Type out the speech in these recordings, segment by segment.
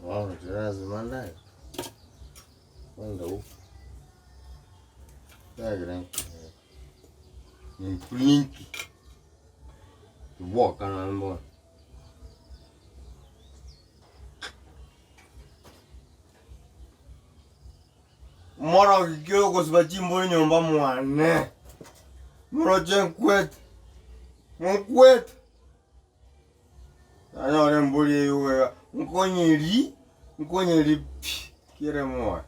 Oh, lazima ndani. Ndo. Dagrang. Ni plinki. Walk on board. Mara kikyo ko sibachimbo nyomba mwane. Mara chenkwet. Mkwet. Ana ore mbuli yuwe. Nkonyeri kire mwa.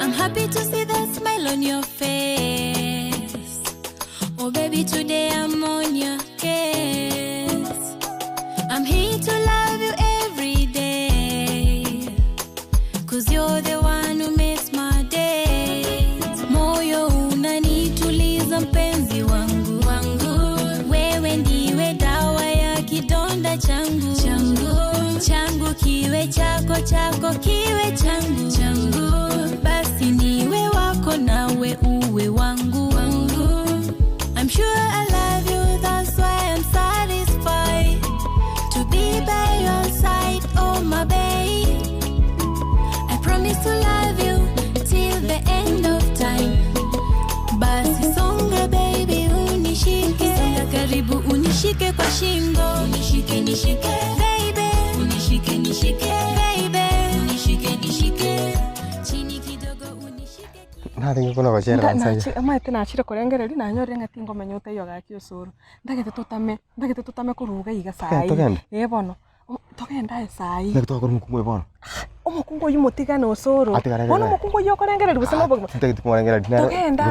I'm happy to see that smile on your face. Oh baby, today I'm on your case. I'm here to love you every day, 'cause you're the one who makes my days. Moyo unanituliza mpenzi wangu, wewe ndiwe dawa ya kidonda changu, kiwe chako kiwe changu, basi niwe wako nawe uwe wangu. I'm sure I love you, that's why I'm satisfied to be by your side, oh my babe. I promise to love you till the end of time. Basi songa baby, unishike, songa karibu, unishike kwa shingo, nishike baby, unishike baby, unishike chini kidogo, unishike. Nadi kuna bachera nsaya. Ama tena achira korengereri na nyore ngatingo menyote yoga kyosoro. Ndagete tutame kuruga iga sai. Bono. Togenda sai. Ndagete kwa mukungu bono. Omukungu yumutigana osoro. Bono mukungu yokorengereri busema bogo. Ndagete kurengereri dina. Togenda.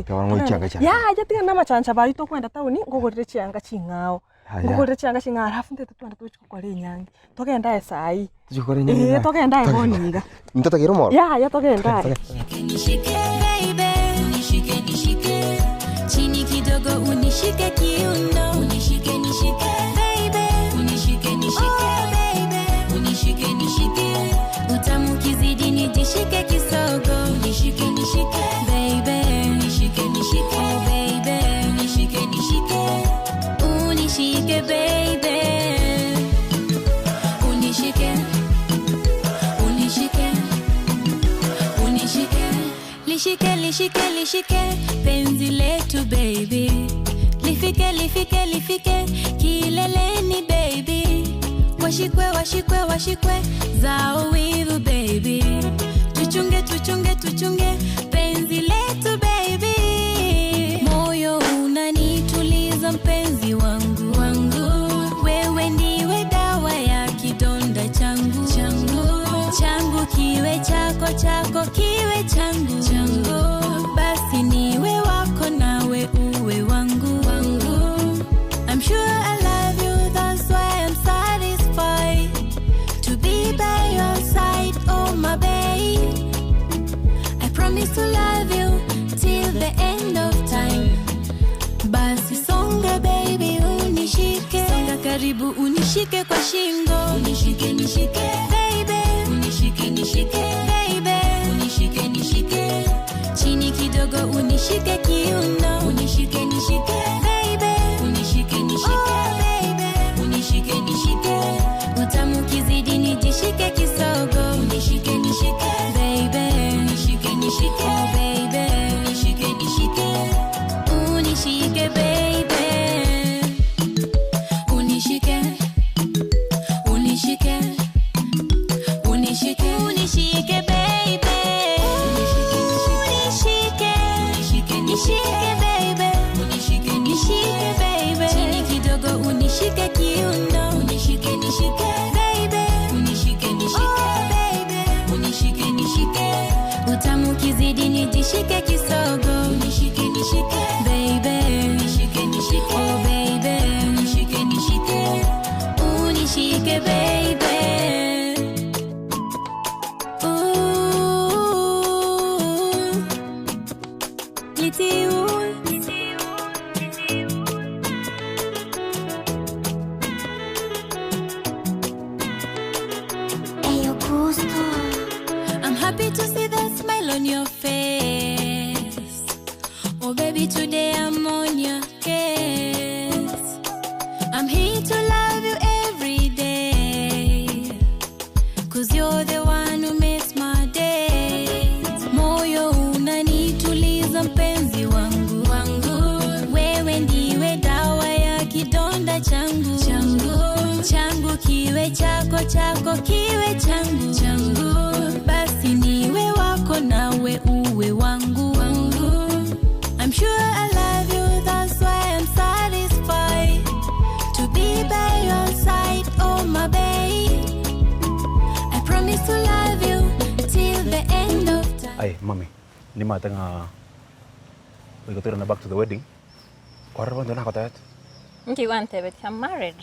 Kawango changa cha. Ya jatiga nama chancha bari to kwenda tauni ngogorire chianga chingao. Ngogorire chianga chingao halafu ndete twanda tuchukwa nyangi. Togenda sai. Tuchukwa nyangi. Togenda boniga. Mtoto kiro mo. Ya togenda. Nishike baby, nishike chini kidogo, unishike kiuno, unishike baby, unishike baby, unishike utamu kizidi nijishike kisogo, unishike baby, unishike oh baby, unishike baby, lishike penzi letu baby, lifike kileleni baby, washikwe zao wivu baby, tuchunge penzi letu baby, moyo unanituliza mpenzi wangu, wewe ndiwe dawa ya kidonda changu, kiwe chako kiwe changu, basi niwe wako nawe uwe wangu. I'm sure I love you, that's why I'm satisfied to be by your side, oh my babe. I promise to love you till the end of time. Basi songa baby, unishike, songa karibu, unishike kwa shingo, unishike baby, unishike baby, unishike chini kidogo, unishike kiuno, unishike baby, unishike oh baby, unishike utamu kizidi nijishike kisogo, unishike baby, unishike oh baby, unishike baby, unishike baby, chini kidogo, unishike kiuno, unishike baby, unishike oh baby, unishike utamu kizidi nijishike kisogo, unishike baby, unishike oh baby, unishike baby. smile on your face. Oh baby, today I'm on your case. I'm here to love you every day, 'cause you're the one who makes my days. Moyo unanituliza mpenzi wangu, wewe ndiwe dawa ya kidonda changu, changu kiwe chako, chako kiwe changu, basi niwe wako nawe uwe wangu. I'm sure I love you, that's why I'm satisfied to be by your side, oh my babe. I promise to love you till the end of time. Ay, mami, ni matanga we go to back to the wedding. Kwarro ndo nako tayat. Okay, want but I'm married.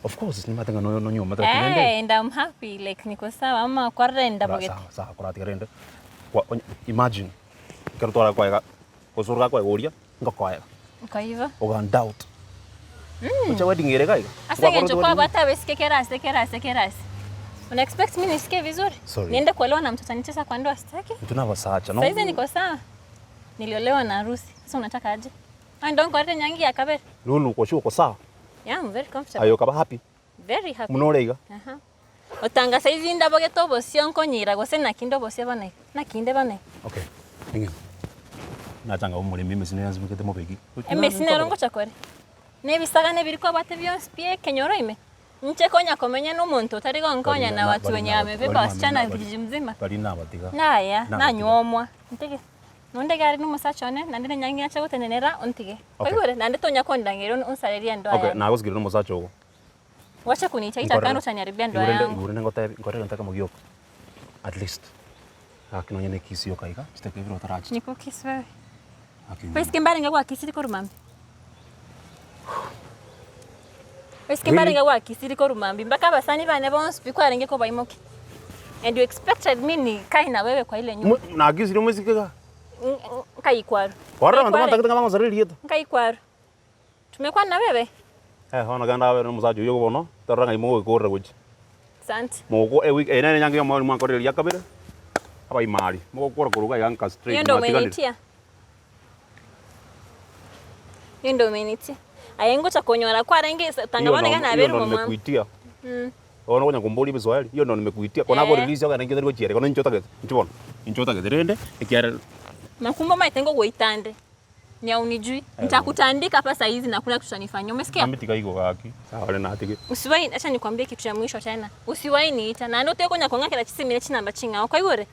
Of course, ni matanga no nyuma tayat. Hey, and I'm happy like niko sawa ama kwarenda boget. Sawa, kurati rende. Imagine kertora kwa kusura kwa goria ngakwa. Kwa hivyo? Ogan doubt. Ucha wedding ile kai. Asenge chukua bata wesike kerasi. Una expect mimi nisikie vizuri? Niende kuolewa na mtoto nitesa kwa ndoa sitaki? Tunavasacha no. Sasa niko sawa. Niliolewa na harusi. Sasa unataka aje? I don't kwarte nyangi ya kabere. Lulu kwa shuko sawa? Yeah, I'm very comfortable. Ayo kaba happy? Very happy. Munoreiga? Otanga saizi ndaboge tobo sionko nyira gose nakindo bose bane. Nakinde bane. Okay. Ningi. Natanga umuri mimi sinyanzi mukete mobegi. Emesine rongo chakore. Nebisaga nebiriko bate byose pie kenyoroime. Nche konya komenya n'umuntu utari gonkonya na watu wenye amebeba wasichana kijiji mzima. Bali nabatiga. Naya, nanyomwa. Ntege. Nonde gari n'umusachone nandire nyangi yacha gutenenera ontige. Kwigure nande tonya kondangiro unsaleria ndo aya. Okay, na gusgira n'umusacho go. Wacha kuniita itakano tanyaribia ndo aya. Ngurende ngotera ntaka mugiyoko. At least. Akino nyene kisi yokaika. Chiteke viro tarachi. Niko kiswe. Pes kimbari ngakwa kisiri korumami. Eske baringa wa kisiri ko rumambi mbaka basani bane bonse bikwara ngeko bayimoke. And you expected me ni kai na wewe kwa ile nyumba. Na kisiri mwesikega. Kai kwaro. Kwaro ndo mantaka ngama ngazari yeto. Kai kwaro. Tumekuwa na wewe? Hona ganda wewe musajo yogo bono. Taranga imo ko regoji. Asante. Moko week ene nyange mo mwa koreli yakabere. Aba imari. Moko kora kuruga yanka straight matikali. Yendo umenitia. Ayengo cha konyora kwa rangi tangabone kana aberu mama. Nimekuitia. Ona konya kumboli bizwali. Hiyo ndo nimekuitia. Kona ko release yoga nangi ndiko chiere. Kona nchota gete. Nchibona. Nchota gete rende ikiara. Makumba maitengo goitande. Nya unijui. Nitakutandika hapa saa hizi na kuna kitu chanifanya. Umesikia? Amitika iko gaki. Sawa na atike. Usiwahi acha nikwambie kitu cha mwisho tena. Usiwahi niita. Na ndio konya konga kila chisi mile china mbachinga. Kwa hiyo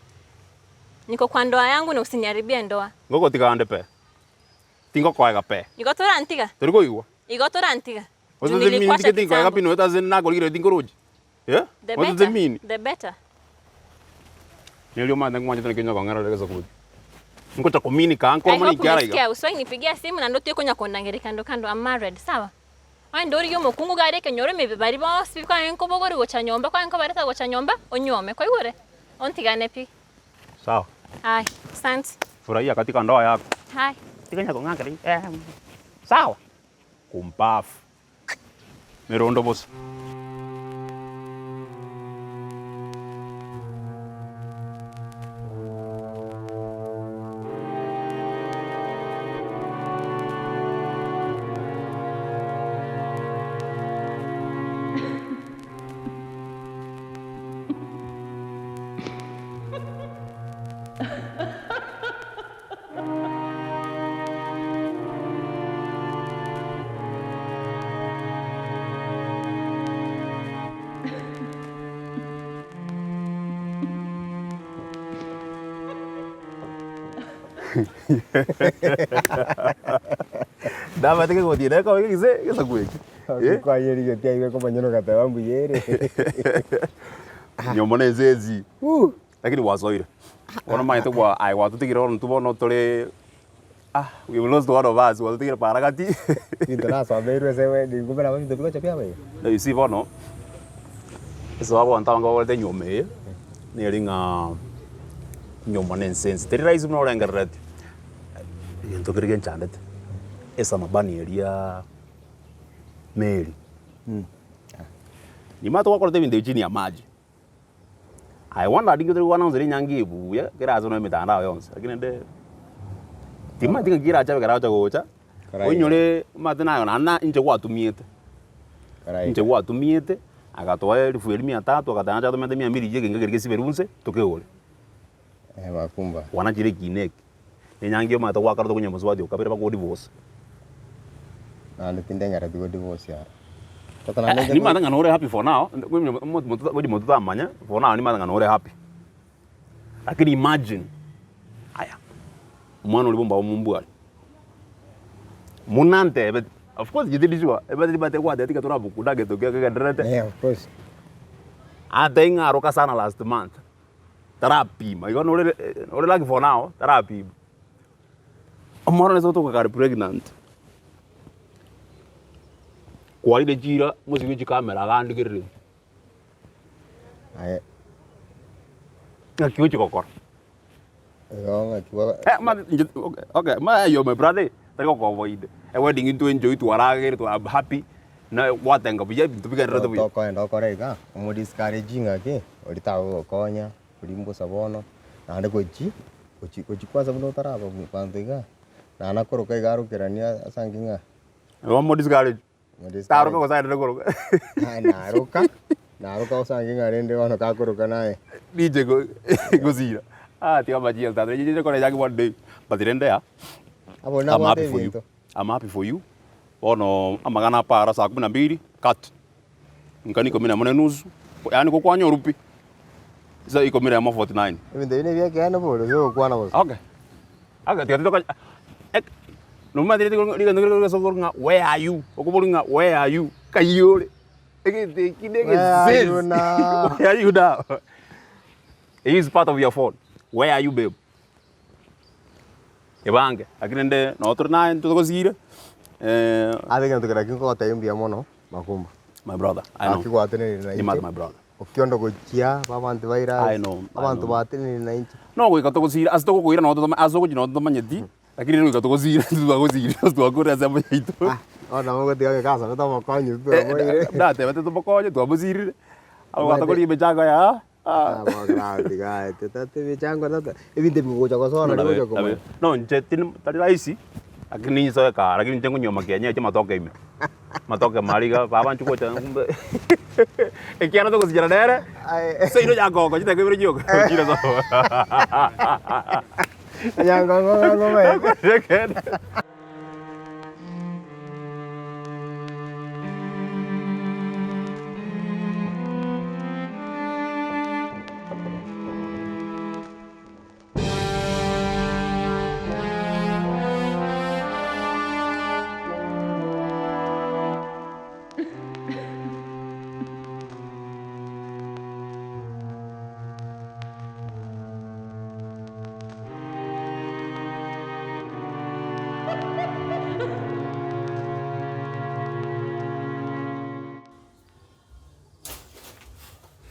niko kwa ndoa yangu na usiniharibie ndoa. Ngoko tikande pe. Tingo kwa pe. Iko tora antiga. Turiko iwa. Iko tora antiga. What's the meaning of tingo kwa pino eta zen na golire tingo roji? Yeah? What's the mean? The better. Nilio manda ngwanja tena kenya kwa ngara leza kuti. Niko ta communica anko mani kiara iga. Uswai nipigia simu na ndoto konya kondangere kando kando. I'm married, sawa? Wa ndori yo mukungu gare kenyore me bari ba sipi kwa enko bogori gocha nyomba kwa enko barata gocha nyomba onyome kwa igore. Ontigane pi. Sawa. Hai, asante. Furahia katika ndoa yako. Hai. Tikanya kwa ngara. Sawa. Kumpafu. Merondo boss. Dama teke ko tiene ko kise kisa kueki. Kwa yeri yo tia iwe kwa nyono kata wambu yere. Nyomone zezi. Lakini wazoire. Ona maite kwa ai watu tikira on tubono tole we lost one of us watu tikira para kati. Intana so beru ese ngumbe na mimi tupiko chapia wewe. You see bono. Eso abo antanga ko de nyome. Ni ringa nyomone sense. Teri rais mno lenga red. Yento kirgen chandet. Esa mabani eria Mary. Ni mato wako tebe chini ya maji. I wonder I think one of the nyangi buya kira zo no mitandao yonse lakini nde tima tinga kira cha kira cha gocha onyore matana na nje watumiete nje watumiete akatoa 1300 akatana cha 200 je kinga kirike siberunse tokeole Makumba wana jire kineke nyangi mata wakara to kunya muswadi ukapira ko divorce ande tindengara to divorce ya ni mata nganore happy for now mo tamanya for now ni mata nganore happy lakini imagine aya mwana ulibomba mumbwa munante but of course you did sure but bate kwa datika tora buku dage to ga drete yeah of course atenga roka sana last month therapy ma you know ore like for now therapy amara ne soto ka pregnant kwa ile jira musiki kamera gandikirire aye ngakiuchi kokora yonga kiwa okay ma yo my brother tari ko avoid a wedding into enjoy to aragere to happy na watenga buya bintu bigara to buya to ko ndo korega mo discouraging ake oritawo konya kulimbo sabono nande kochi kwanza muno taraba kwanza na nakoroka igarukirania asanginga mo discourage taruka ko side ko naruka usanginga rende wana kakoroka naye DJ gozira tia majia tadre je ko yaki one day but rende ya I'm happy for you. I'm happy for you. Ono amagana para saa 12 cut. Nkani 14 nusu. Yaani kwa kwanyo rupi. Sasa iko mira ya 49. Ndio ile yake yana bora sio kwa na boss. Okay. Aga tia to no ma dire diga so nga where are you? Okubolinga where are you? Kayole. Ege kidege says. Where are you now? It is part of your phone. Where are you babe? Ebange akinende no otro na ento kozira adenga tukara kinko tayimbi amono Makumba my brother I know akikwatene na you mad my brother okiondo gochia babantu baira I know abantu batene na inchi no go ikato kozira asto ko ira no to aso ko jino to manyeti lakini ro ikato kozira tu kozira tu akora za manyito ona mo gotiga casa no tomo konyu tu amoire date bate to konyu tu abuzira au ikato ko libe jaga ya grande guy tate vichango tata evite mgoja kwa sona ngoja kwa no nje tin tari raisi lakini so ka lakini nje nyoma kenya chama toke ime matoke mariga baba nchuko cha kumbe ekiana to kozira dere so ino jako ko chita ko biro joko kira so yango me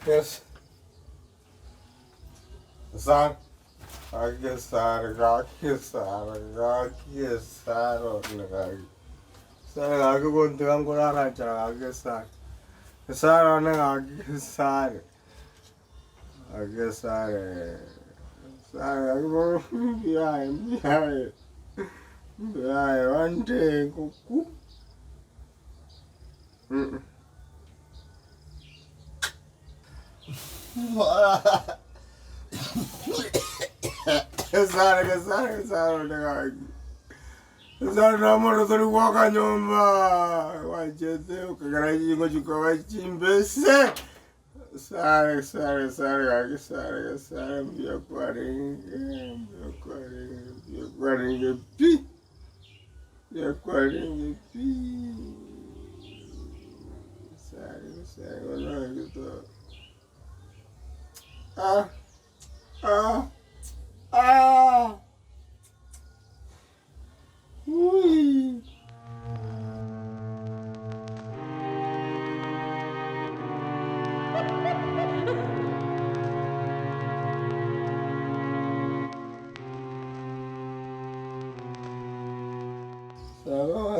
Yes. San. Agge sar gaki sar lagagi. Sar gaki konti kam kora racha agge sar. Sar ane agge sar. Agge sar. Sar agge boro biai. Biai one day kuku. Kesare lagagi. Kesare namoro tori waka nyomba. Wachete ukagaraji ngo chukwa chimbese. Sare gagi sare mbia kwaringe pi. Ya kwaringe pi. Sare wala gitu. Ui.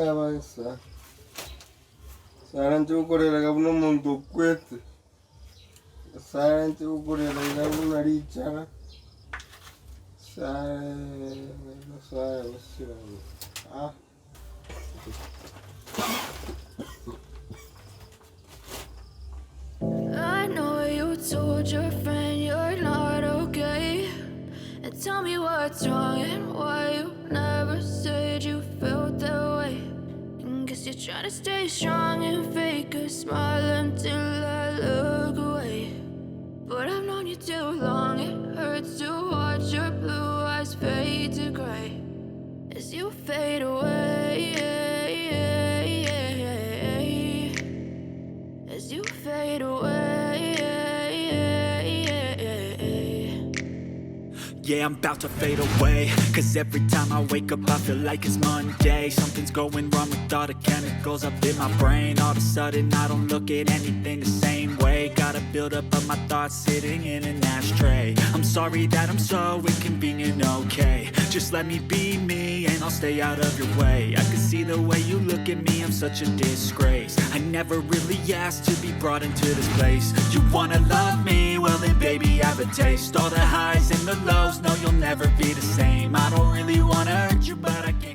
Avanza. Saran chukore la kabno muntu kwete. Saran nanti ukurira ina ricara. Sai ah. I know you told your friend you're not okay. And tell me what's wrong and why you never said you felt that way. And guess you're trying to stay strong and fake a smile until I look away. But I've known you too long, it hurts to watch your blue eyes fade to gray as you fade away. As you fade away. Yeah, I'm about to fade away, cause every time I wake up I feel like it's Monday. Something's going wrong with all the chemicals up in my brain. All of a sudden I don't look at anything the same way. Got a buildup of my thoughts sitting in an ashtray. I'm sorry that I'm so inconvenient, okay. Just let me be me and I'll stay out of your way. I can see the way you look at me, I'm such a disgrace. I never really asked to be brought into this place. You wanna love me? Well then baby I have a taste. All the highs and the lows, no you'll never be the same. I don't really wanna hurt you but I can't.